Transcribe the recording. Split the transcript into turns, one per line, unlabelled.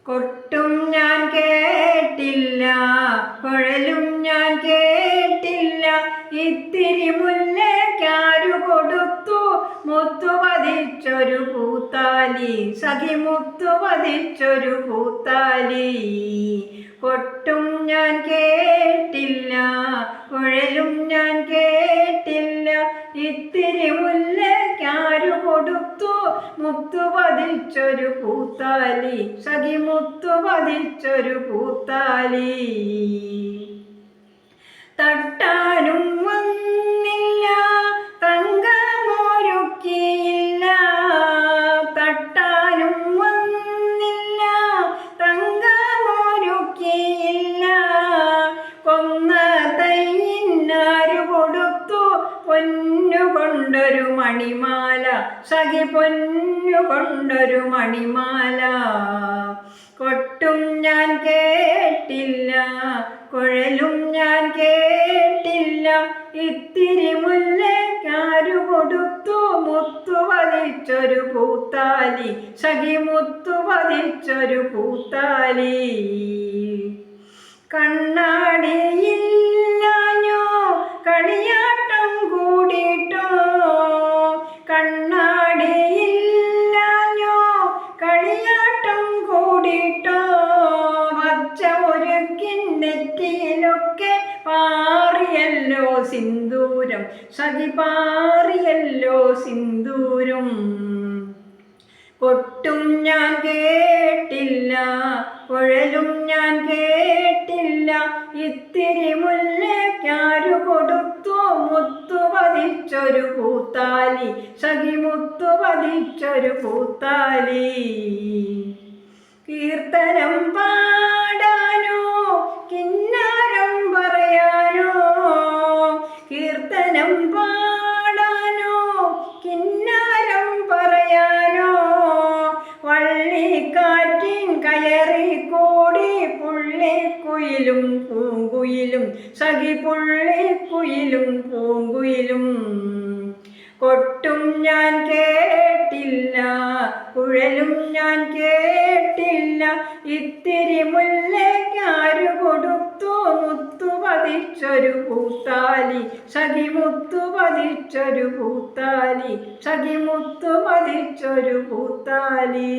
കൊട്ടും ഞാൻ കേട്ടില്ല, കുഴലും ഞാൻ കേട്ടില്ല, ഇത്തിരി മുല്ലയ്ക്കാരു കൊടുത്തു മുത്തു പതിച്ചൊരു പൂത്താലി, സഖി മുത്തു പതിച്ചൊരു പൂത്താലി. കൊട്ടും ഞാൻ കേട്ടില്ല, കുഴലും ഞാൻ കേട്ടില്ല, ഇത്തിരി മുല്ലയ്ക്കാരു കൊടുത്തു മുത്തു പതിച്ചൊരു പൂത്താലി, സഖി മുത്തു പതിച്ചൊരു പൂത്താലി. തട്ടാനും വന്നില്ല, തങ്കമൊരുക്കിയില്ല, തട്ടാനും വന്നില്ല, തങ്കമൊരുക്കിയില്ല, കൊന്ന തൈയിനാരു കൊടുത്തു പൊന്നുകൊണ്ടൊരു മണിമാല, സഖി പൊന്നുകൊണ്ടൊരു മണിമാല. കൊട്ടും ഞാൻ കേട്ടില്ല, കുഴലും ഞാൻ കേട്ടില്ല, ഇത്തിരി മുല്ലയ്ക്കാരു കൊടുത്തു മുത്തു പതിച്ചൊരു പൂത്താലി, സഖി മുത്തു പതിച്ചൊരു പൂത്താലി. കണ്ണാടിയില്ലാഞ്ഞോ കളിയാട്ടം കൂടിട്ടോ, കണ്ണാടിയില്ലാഞ്ഞോ കളിയാട്ടം കൂടിട്ടോ, പച്ചമുരുക്കിൻ നെറ്റിയിലൊക്കെ പാറിയല്ലോ സിന്ദൂരം, സഖി പാറിയല്ലോ സിന്ദൂരം. കൊട്ടും ഞാൻ കേട്ടില്ല, കുഴലും ഞാൻ കേട്ടില്ല, ഇത്തിരി മുല്ലയ്ക്കാരു കൊടുത്തു മുത്തു പതിച്ചൊരു പൂത്താലി, സഖി മുത്തു പതിച്ചൊരു പൂത്താലി. കീർത്തനം പാടാനോ കിന്നാരം പറയാനോ, കീർത്തനം പാടാനോ കിന്നാരം പറയാനോ, വള്ളിക്കാറ്റിൻ കയറിക്കൂടി പുള്ളിക്കുയിലും പൂങ്കുയിലും, സഖി പുള്ളിക്കുയിലും പൂങ്കുയിലും. കൊട്ടും ഞാൻ കേട്ടില്ല, കുഴലും ഞാൻ കേട്ടില്ല, ഇത്തിരി മുല്ലയ്ക്കാരു കൊടുത്തു മുത്തു പതിച്ചൊരു പൂത്താലി, സഖി മുത്തു പതിച്ചൊരു പൂത്താലി, സഖി മുത്തു പതിച്ചൊരു പൂത്താലി.